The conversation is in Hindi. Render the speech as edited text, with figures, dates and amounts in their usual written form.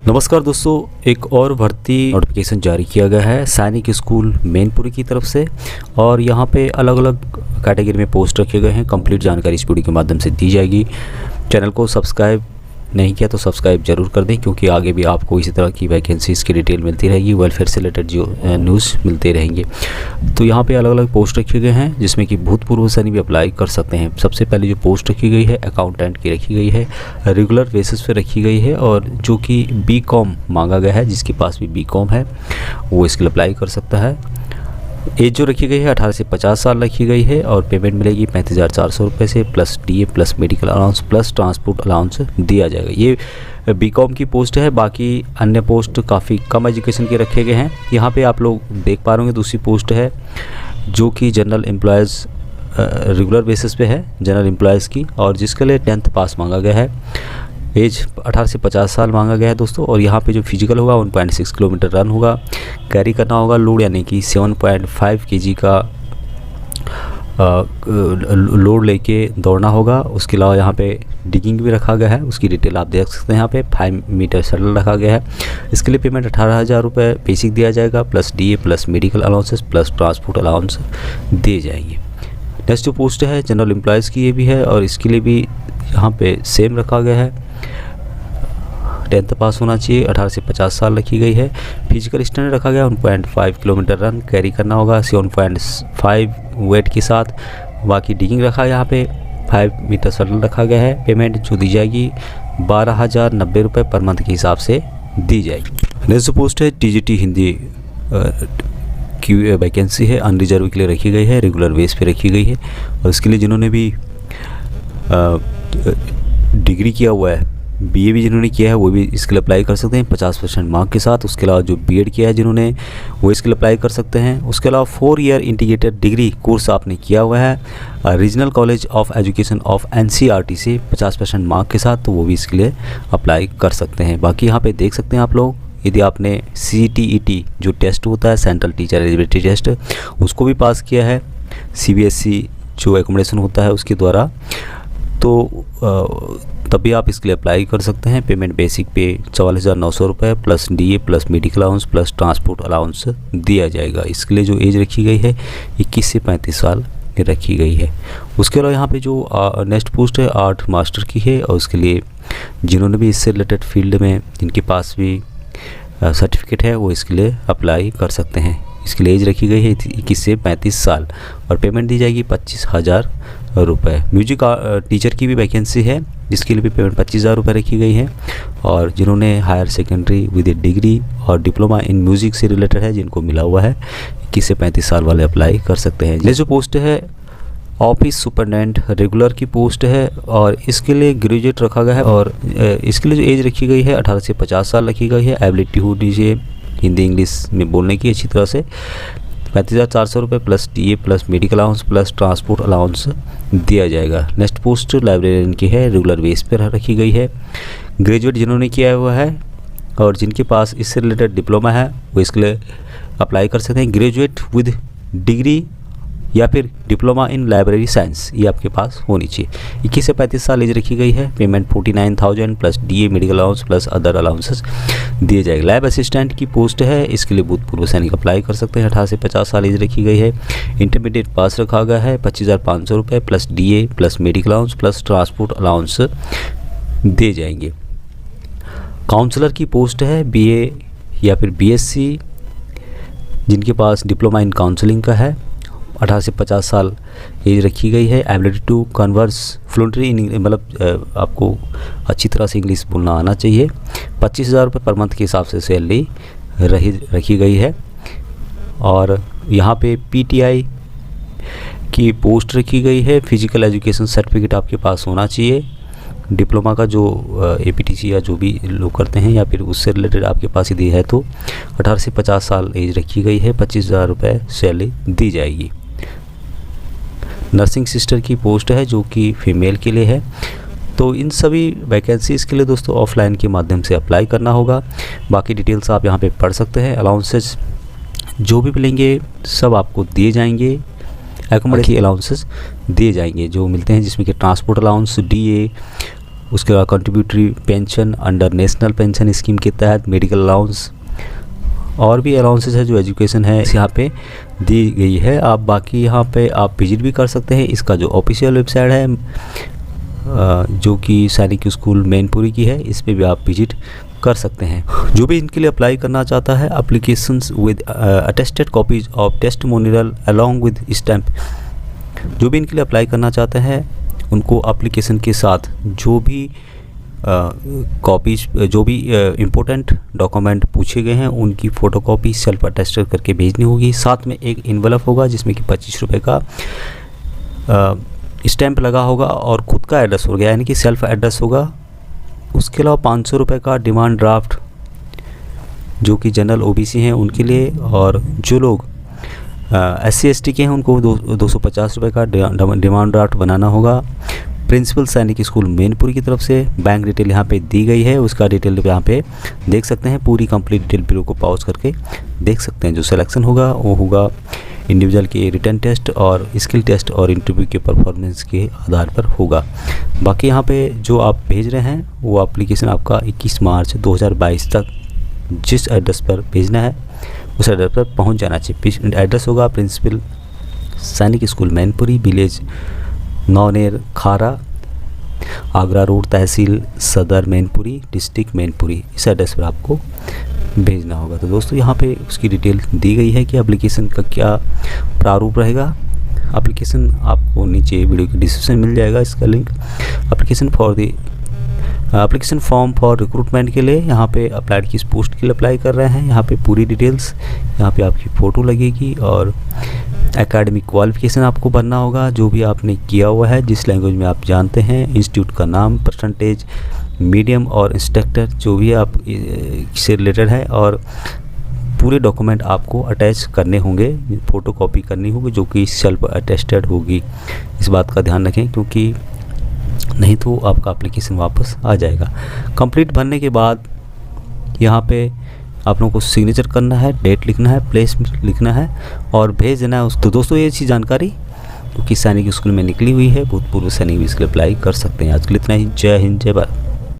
नमस्कार दोस्तों, एक और भर्ती नोटिफिकेशन जारी किया गया है सैनिक स्कूल मैनपुरी की तरफ से। और यहाँ पे अलग अलग कैटेगरी में पोस्ट रखे गए हैं। कंप्लीट जानकारी इस वीडियो के माध्यम से दी जाएगी। चैनल को सब्सक्राइब नहीं किया तो सब्सक्राइब जरूर कर दें, क्योंकि आगे भी आपको इसी तरह की वैकेंसीज़ की डिटेल मिलती रहेगी। वेलफेयर से रिलेटेड जो न्यूज़ मिलते रहेंगे। तो यहाँ पे अलग अलग पोस्ट रखे गए हैं, जिसमें कि भूतपूर्व सैनिक भी अप्लाई कर सकते हैं। सबसे पहले जो पोस्ट रखी गई है अकाउंटेंट की रखी गई है, रेगुलर बेसिस पे रखी गई है, और जो कि BCom मांगा गया है। जिसके पास भी BCom है वो इसके लिए अप्लाई कर सकता है। एज जो रखी गई है 18 से 50 साल रखी गई है, और पेमेंट मिलेगी 35,400 रुपये से, plus DA plus medical allowance plus transport allowance दिया जाएगा। ये BCom की पोस्ट है। बाकी अन्य पोस्ट काफ़ी कम एजुकेशन के रखे गए हैं। यहाँ पे आप लोग देख पा रहे होंगे दूसरी पोस्ट है जो कि जनरल एम्प्लॉयज़ रेगुलर बेसिस पे है, जनरल एम्प्लॉयज़ की, और जिसके लिए 10th पास मांगा गया है। एज 18 से 50 साल मांगा गया है दोस्तों। और यहाँ पे जो फिजिकल होगा 1.6 किलोमीटर रन होगा, कैरी करना होगा लोड, यानी कि 7.5 kg का लोड लेके दौड़ना होगा। उसके अलावा यहाँ पे डिगिंग भी रखा गया है, उसकी डिटेल आप देख सकते हैं। यहाँ पे 5 मीटर शटल रखा गया है। इसके लिए पेमेंट 18,000 रुपये बेसिक दिया जाएगा, plus DA plus medical allowances plus transport allowance दिए जाएंगे। नेक्स्ट जो पोस्ट है जनरल एम्प्लॉयज़ की, ये भी है, और इसके लिए भी यहाँ पे सेम रखा गया है। 10th पास होना चाहिए, 18 से 50 साल रखी गई है। फिजिकल स्टैंडर्ड रखा गया 1.5 किलोमीटर रन कैरी करना होगा 7.5 वेट के साथ। बाकी डिगिंग रखा है, यहाँ पे 5 मीटर शटल रखा गया है। पेमेंट जो दी जाएगी 12,090 रुपये पर मंथ के हिसाब से दी जाएगी। नेक्स्ट पोस्ट है TGT हिंदी की वैकेंसी है, अनरिजर्व के लिए रखी गई है, रेगुलर बेस पे रखी गई है। और इसके लिए जिन्होंने भी डिग्री किया हुआ है, BA भी जिन्होंने किया है वो भी इसके लिए अप्लाई कर सकते हैं 50% मार्क के साथ। उसके अलावा जो B.Ed किया है जिन्होंने वो इसके लिए अप्लाई कर सकते हैं। उसके अलावा 4 ईयर इंटीग्रेटेड डिग्री कोर्स आपने किया हुआ है regional college of education of NCERT से 50% मार्क के साथ, तो वो भी इसके लिए अप्लाई कर सकते हैं। बाकी यहाँ पे देख सकते हैं आप लोग, यदि आपने CTET जो टेस्ट होता है सेंट्रल टीचर एलिजिबिलिटी टेस्ट, उसको भी पास किया है, CBSE जो एकोमोडेशन होता है उसके द्वारा, तो तभी आप इसके लिए अप्लाई कर सकते हैं। पेमेंट बेसिक पे 44,900 रुपये plus DA plus medical allowance plus transport allowance दिया जाएगा। इसके लिए जो एज रखी गई है 21 से 35 साल रखी गई है। उसके अलावा यहाँ पे जो नेक्स्ट पोस्ट है आर्ट मास्टर की है, और उसके लिए जिन्होंने भी इससे रिलेटेड फील्ड में जिनके पास भी सर्टिफिकेट है वो इसके लिए अप्लाई कर सकते हैं। इसके लिए एज रखी गई है 21 से 35 साल, और पेमेंट दी जाएगी 25,000 रुपये। म्यूजिक टीचर की भी वैकेंसी है, जिसके लिए भी पेमेंट 25,000 रुपये रखी गई है। और जिन्होंने हायर सेकेंडरी विद डिग्री और डिप्लोमा इन म्यूज़िक से रिलेटेड है, जिनको मिला हुआ है 21 से 35 साल वाले अप्लाई कर सकते हैं। ये जो पोस्ट है ऑफिस सुपरडेंट रेगुलर की पोस्ट है, और इसके लिए ग्रेजुएट रखा गया है। और इसके लिए जो एज रखी गई है 18 से 50 साल रखी गई है। एबिलिटी हो दीजिए हिंदी इंग्लिश में बोलने की अच्छी तरह से। 35,400 रुपये plus DA plus medical allowance plus transport allowance दिया जाएगा। नेक्स्ट पोस्ट लाइब्रेरियन की है, रेगुलर बेस पर रखी गई है। ग्रेजुएट जिन्होंने किया हुआ है और जिनके पास इससे रिलेटेड डिप्लोमा है वो इसके लिए अप्लाई कर सकते हैं। ग्रेजुएट विद डिग्री या फिर डिप्लोमा इन लाइब्रेरी साइंस ये आपके पास होनी चाहिए। 21 से 35 साल एज रखी गई है। Payment 49,000 plus DA medical allowance plus other allowances दिए जाएगा। लैब असिस्टेंट की पोस्ट है, इसके लिए भूतपूर्व सैनिक अप्लाई कर सकते हैं। 18 से 50 साल एज रखी गई है। इंटरमीडिएट पास रखा गया है। 25,500 रुपये plus DA plus medical allowance plus transport allowance दिए जाएंगे। काउंसलर की पोस्ट है, BA या फिर BSc जिनके पास डिप्लोमा इन काउंसलिंग का है। 18 से 50 साल एज रखी गई है। एबिलिटी टू कन्वर्स फ्लुएंटली इन, मतलब आपको अच्छी तरह से इंग्लिश बोलना आना चाहिए। 25,000 रुपये पर मंथ के हिसाब से सैलरी रखी गई है। और यहाँ पे PTI की पोस्ट रखी गई है। फिजिकल एजुकेशन सर्टिफिकेट आपके पास होना चाहिए। डिप्लोमा का जो APTC या जो भी लोग करते हैं या फिर उससे रिलेटेड आपके पास यदि है तो 18 से 50 साल एज रखी गई है। 25,000 रुपये सैलरी दी जाएगी। नर्सिंग सिस्टर की पोस्ट है जो कि फीमेल के लिए है। तो इन सभी वैकेंसीज़ के लिए दोस्तों ऑफलाइन के माध्यम से अप्लाई करना होगा। बाकी डिटेल्स आप यहाँ पे पढ़ सकते हैं। अलाउंसेस जो भी मिलेंगे सब आपको दिए जाएंगे। एकोमोडेशन अलाउंसेस दिए जाएंगे जो मिलते हैं, जिसमें कि ट्रांसपोर्ट अलाउंस, DA उसके बाद contributory pension under national pension scheme के तहत, मेडिकल अलाउंस और भी अलाउंसेस है जो एजुकेशन है यहाँ पे दी गई है। आप बाकी यहाँ पे आप विजिट भी कर सकते हैं। इसका जो ऑफिशियल वेबसाइट है जो कि सैनिक स्कूल मैनपुरी की है, इस पे भी आप विजिट कर सकते हैं। जो भी इनके लिए अप्लाई करना चाहता है, applications with attested copies of testimonial along with stamp, जो भी इनके लिए अप्लाई करना चाहते हैं उनको एप्लीकेशन के साथ जो भी कॉपीज, जो भी इम्पोर्टेंट डॉक्यूमेंट पूछे गए हैं उनकी फ़ोटोकॉपी सेल्फ अटेस्टेड करके भेजनी होगी। साथ में एक इन्वेलप होगा जिसमें कि 25 रुपये का स्टैम्प लगा होगा और ख़ुद का एड्रेस होगा, यानी कि सेल्फ एड्रेस होगा। उसके अलावा 500 रुपये का डिमांड ड्राफ्ट जो कि जनरल ओबीसी हैं उनके लिए, और जो लोग SC ST के हैं उनको 250 रुपये का डिमांड ड्राफ्ट बनाना होगा। प्रिंसिपल सैनिक स्कूल मैनपुरी की तरफ से बैंक डिटेल यहाँ पे दी गई है, उसका डिटेल यहाँ पे देख सकते हैं। पूरी कंप्लीट डिटेल वीडियो को पॉज करके देख सकते हैं। जो सिलेक्शन होगा वो होगा इंडिविजुअल के रिटन टेस्ट और स्किल टेस्ट और इंटरव्यू के परफॉर्मेंस के आधार पर होगा। बाकी यहाँ पे जो आप भेज रहे हैं वो एप्लीकेशन आपका 21 मार्च 2022 तक जिस एड्रेस पर भेजना है उस एड्रेस पर पहुँच जाना चाहिए। एड्रेस होगा प्रिंसिपल सैनिक स्कूल मैनपुरी, विलेज नौनेर खारा, आगरा रोड, तहसील सदर मैनपुरी, डिस्ट्रिक्ट मैनपुरी, इस एड्रेस पर आपको भेजना होगा। तो दोस्तों यहाँ पे उसकी डिटेल दी गई है कि एप्लीकेशन का क्या प्रारूप रहेगा। एप्लीकेशन आपको नीचे वीडियो के डिस्क्रिप्शन मिल जाएगा इसका link. Application form for recruitment के लिए यहाँ पे अप्लाइड किस पोस्ट के लिए अप्लाई कर रहे हैं, यहाँ पे पूरी डिटेल्स, यहाँ पे आपकी फ़ोटो लगेगी और एकेडमिक क्वालिफिकेशन आपको भरना होगा जो भी आपने किया हुआ है, जिस लैंग्वेज में आप जानते हैं, इंस्टीट्यूट का नाम, परसेंटेज, मीडियम और इंस्ट्रक्टर जो भी आप से रिलेटेड है, और पूरे डॉक्यूमेंट आपको अटैच करने होंगे, फ़ोटोकॉपी करनी होगी जो कि सेल्फ अटेस्टेड होगी। इस बात का ध्यान रखें क्योंकि नहीं तो आपका एप्लीकेशन वापस आ जाएगा। कंप्लीट भरने के बाद यहाँ पे आप लोगों को सिग्नेचर करना है, डेट लिखना है, प्लेस लिखना है और भेज देना है उसको। तो दोस्तों ये अच्छी जानकारी जो कि सैनिक स्कूल में निकली हुई है, भूतपूर्व सैनिक भी इसके लिए अप्लाई कर सकते हैं। आज के लिए इतना ही। जय हिंद, जय भारत।